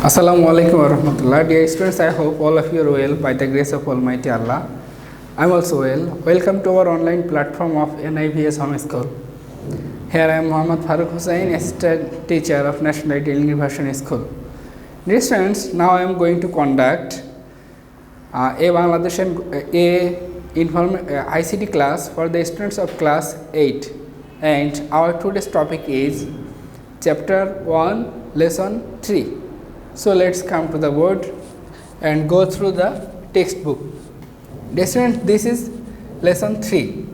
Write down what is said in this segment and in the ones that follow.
Assalamualaikum warahmatullah. Dear students, I hope all of you are well by the grace of Almighty Allah. I am also well. Welcome to our online platform of NIVS Home School. Here I am Muhammad Farooq Hussain, assistant teacher of National Ideal Version School. Dear students, now I am going to conduct a Bangladesh ICT class for the students of class 8, and our today's topic is chapter 1 lesson 3. So let's come to the board and go through the textbook. Dear students, this is lesson 3,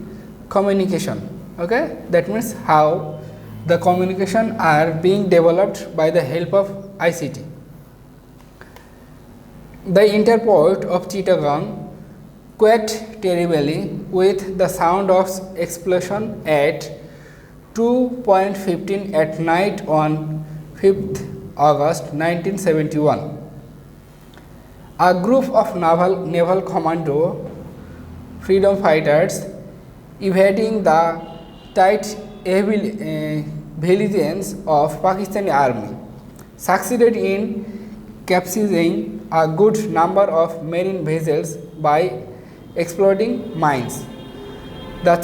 communication. Okay, that means how the communication are being developed by the help of ICT. The interport of Chittagong quaked terribly with the sound of explosion at 2:15 at night on 5th August 1971. A group of naval commando freedom fighters evading the tight vigilance of Pakistani army succeeded in capturing a good number of marine vessels by exploding mines. The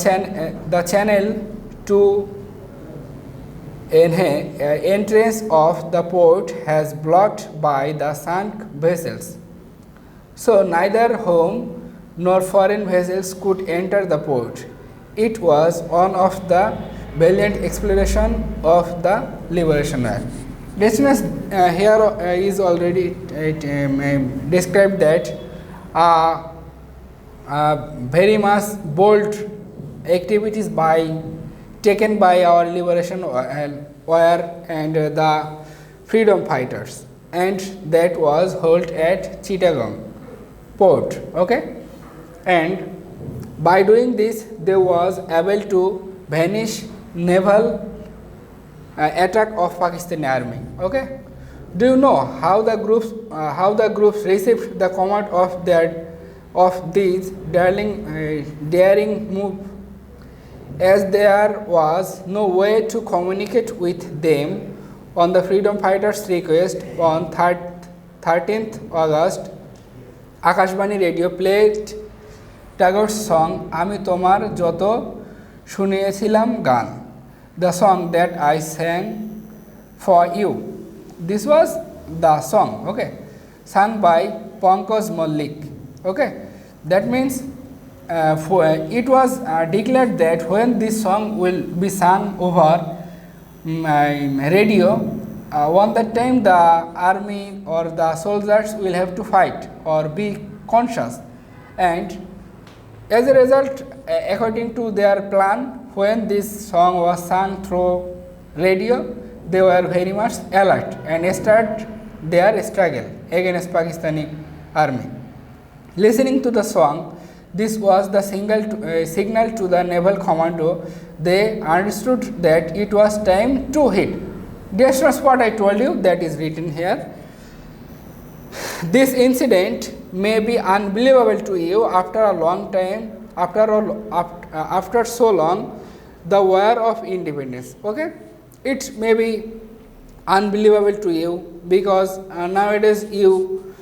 channel to entrance of the port has blocked by the sunk vessels, so neither home nor foreign vessels could enter the port. It was one of the valiant exploration of the Liberation War. Listeners, here is already described that very much bold activities taken by our Liberation War and the freedom fighters, and that was held at Chittagong port. Okay, and by doing this they was able to vanish naval attack of Pakistani army. Okay, do you know how the groups received the command of these daring move? As there was no way to communicate with them, on the freedom fighters' request on 13th August, Akashbani radio played Tagore's song "Ami Tomar Joto Shuniyechilam Gan," the song that I sang for you. This was the song, okay, sung by Pankaj Mallik. Okay, that means it was declared that when this song will be sung over radio, on that time the army or the soldiers will have to fight or be conscious, and as a result, according to their plan, when this song was sung through radio, they were very much alert and start their struggle against Pakistani army. Listening to the song, this was the signal to the naval commando. They understood that it was time to hit. Dear students, what I told you, that is written here. This incident may be unbelievable to you after a long time, after so long, the war of independence. Okay, it may be unbelievable to you because nowadays you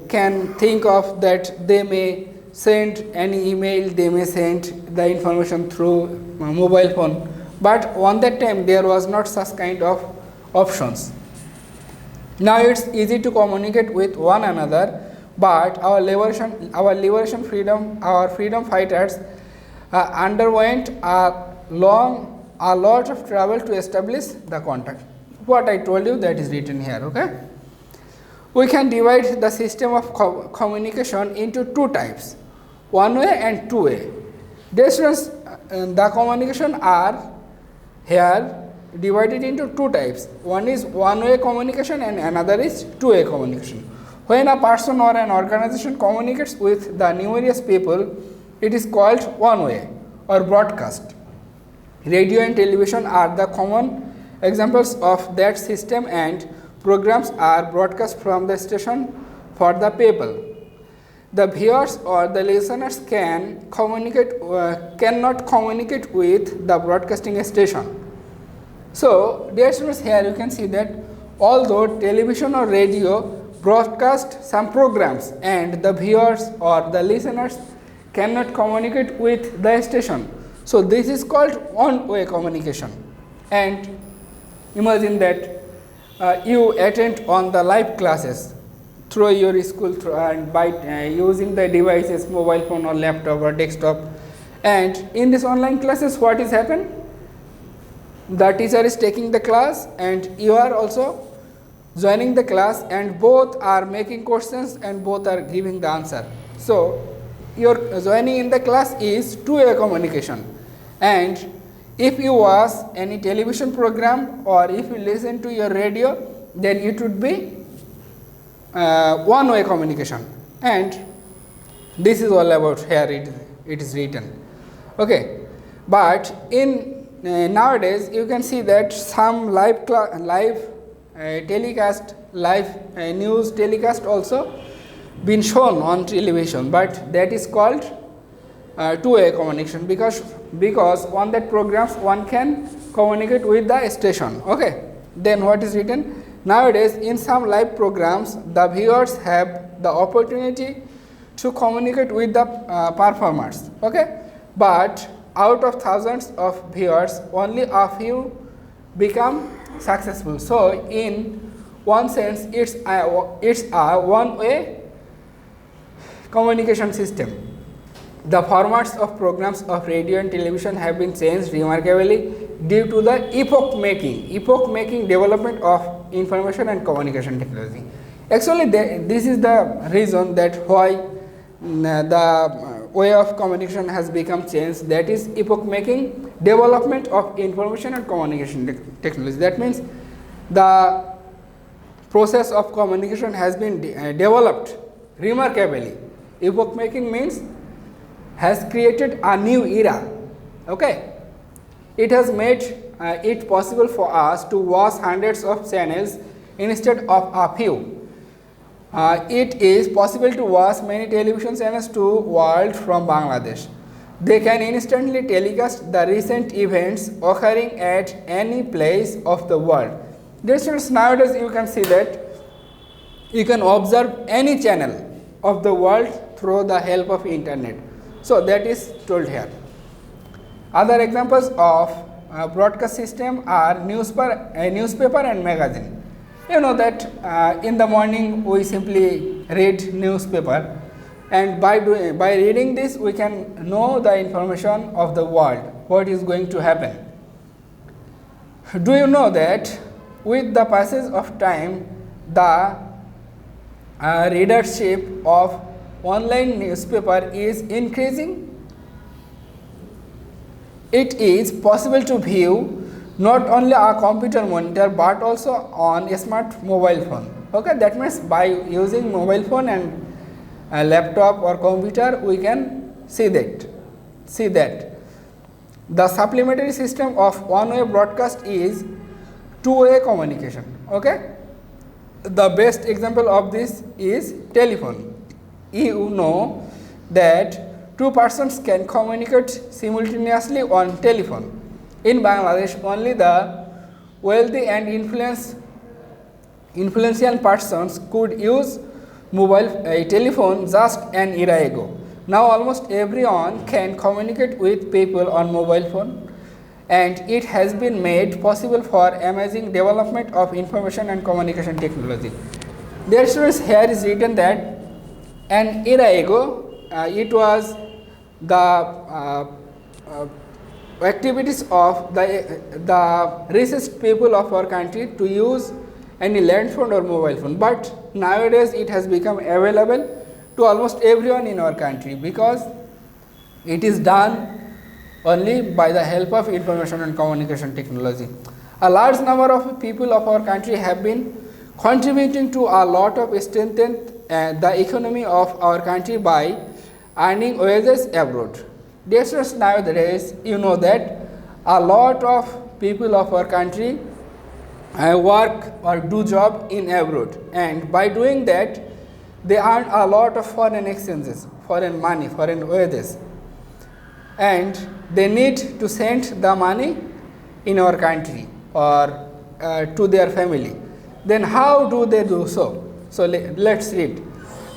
can think of that they may send any email, they may send the information through mobile phone, but on that time there was not such kind of options. Now it's easy to communicate with one another, but our freedom fighters underwent a lot of trouble to establish the contact. What I told you, that is written here. Okay, we can divide the system of communication into two types, one way and two way. Dear students, the communication are here divided into two types. One is one way communication and another is two way communication. When a person or an organization communicates with the numerous people, it is called one way or broadcast. Radio and television are the common examples of that system, and programs are broadcast from the station for the people. The viewers or the listeners cannot communicate with the broadcasting station. So, dear students, here you can see that Although television or radio broadcast some programs and the viewers or the listeners cannot communicate with the station. So this is called one-way communication. And imagine that you attend on the live classes through your school and by using the devices, mobile phone or laptop or desktop. And in this online classes, what is happen? The teacher is taking the class and you are also joining the class, and both are making questions and both are giving the answer. So your joining in the class is two-way communication. And if you watch any television program or if you listen to your radio, then it would be one-way communication. And this is all about here it is written. Okay, but in nowadays you can see that some live telecast, live news telecast also been shown on television, but that is called two-way communication because on that programs one can communicate with the station. Okay, then what is written? Nowadays in some live programs the viewers have the opportunity to communicate with the performers. Okay, but out of thousands of viewers only a few become successful. So in one sense it's a one-way communication system. The formats of programs of radio and television have been changed remarkably due to the epoch-making development of information and communication technology. Actually, this is the reason that why the way of communication has become changed. That is epoch-making development of information and communication technology. That means the process of communication has been developed remarkably. Epoch-making means has created a new era. Okay, it has made it possible for us to watch hundreds of channels instead of a few. It is possible to watch many television channels to world from Bangladesh. They can instantly telecast the recent events occurring at any place of the world. Nowadays you can see that you can observe any channel of the world through the help of internet. So that is told here. Other examples of broadcast system are newspaper and magazine. You know that in the morning we simply read newspaper, and by reading this we can know the information of the world, what is going to happen. Do you know that with the passage of time the readership of online newspaper is increasing? It is possible to view not only a computer monitor but also on a smart mobile phone. Okay, that means by using mobile phone and a laptop or computer we can see that. The supplementary system of one-way broadcast is two-way communication. Okay, the best example of this is telephone. You know that two persons can communicate simultaneously on telephone. In Bangladesh, only the wealthy and influential persons could use mobile telephone just an era ago. Now almost everyone can communicate with people on mobile phone, and it has been made possible for amazing development of information and communication technology. Dear students, here is written that an era ago it was the activities of the richest people of our country to use any land phone or mobile phone, but nowadays it has become available to almost everyone in our country because it is done only by the help of information and communication technology. A large number of people of our country have been contributing to a lot of strengthen the economy of our country by earning wages abroad. Dear students, nowadays you know that a lot of people of our country work or do job in abroad, and by doing that they earn a lot of foreign exchanges, foreign money, foreign wages, and they need to send the money in our country or to their family. then how do they do so? So let's read.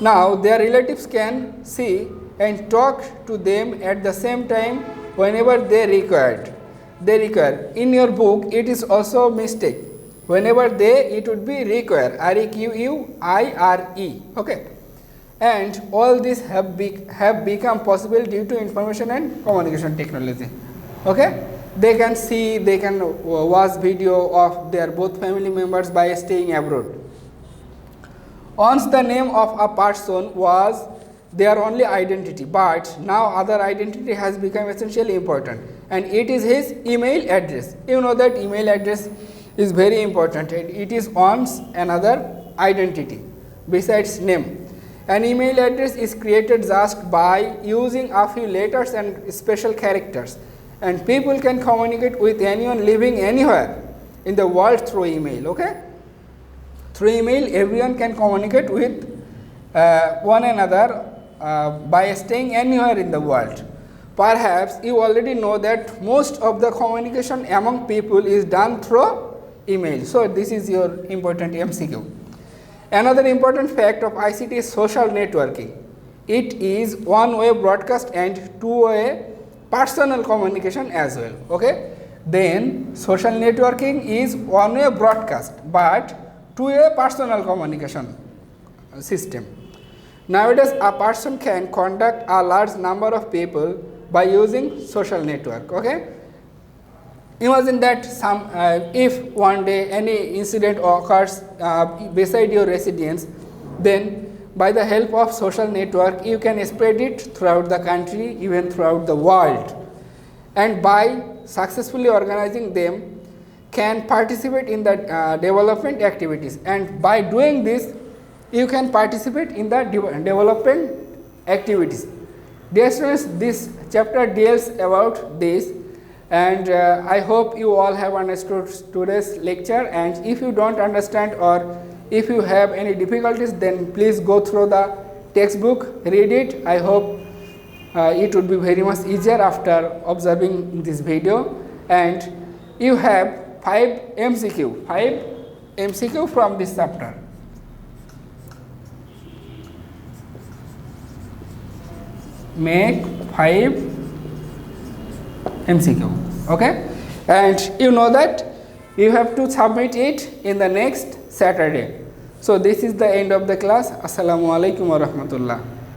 Now their relatives can see and talk to them at the same time whenever they require. In your book it is also mistake. Whenever they, it would be require, REQUIRE. Okay. And all these have become possible due to information and communication technology. Okay. They can see, they can watch video of their both family members by staying abroad. Once the name of a person was their only identity, but now other identity has become essentially important, and it is his email address. You know that email address is very important, and it is once another identity besides name. An email address is created just by using a few letters and special characters, and people can communicate with anyone living anywhere in the world through email. Okay, through email everyone can communicate with one another by staying anywhere in the world. Perhaps you already know that most of the communication among people is done through email. So this is your important MCQ. Another important fact of ICT is social networking. It is one-way broadcast and two-way personal communication as well. Okay. Then social networking is one-way broadcast but two-way personal communication system. Nowadays a person can contact a large number of people by using social network. Okay. Imagine that if one day any incident occurs beside your residence, then by the help of social network you can spread it throughout the country, even throughout the world, and by successfully organizing them can participate in the development activities, and by doing this you can participate in the development activities. Dear students, this chapter deals about this, and I hope you all have understood today's lecture, and if you don't understand or if you have any difficulties, then please go through the textbook, read it. I hope it would be very much easier after observing this video. And you have 5 MCQ from this chapter. Make 5 MCQ. Okay, and you know that you have to submit it in the next Saturday. So this is the end of the class. Assalamu alaikum wa rahmatullah.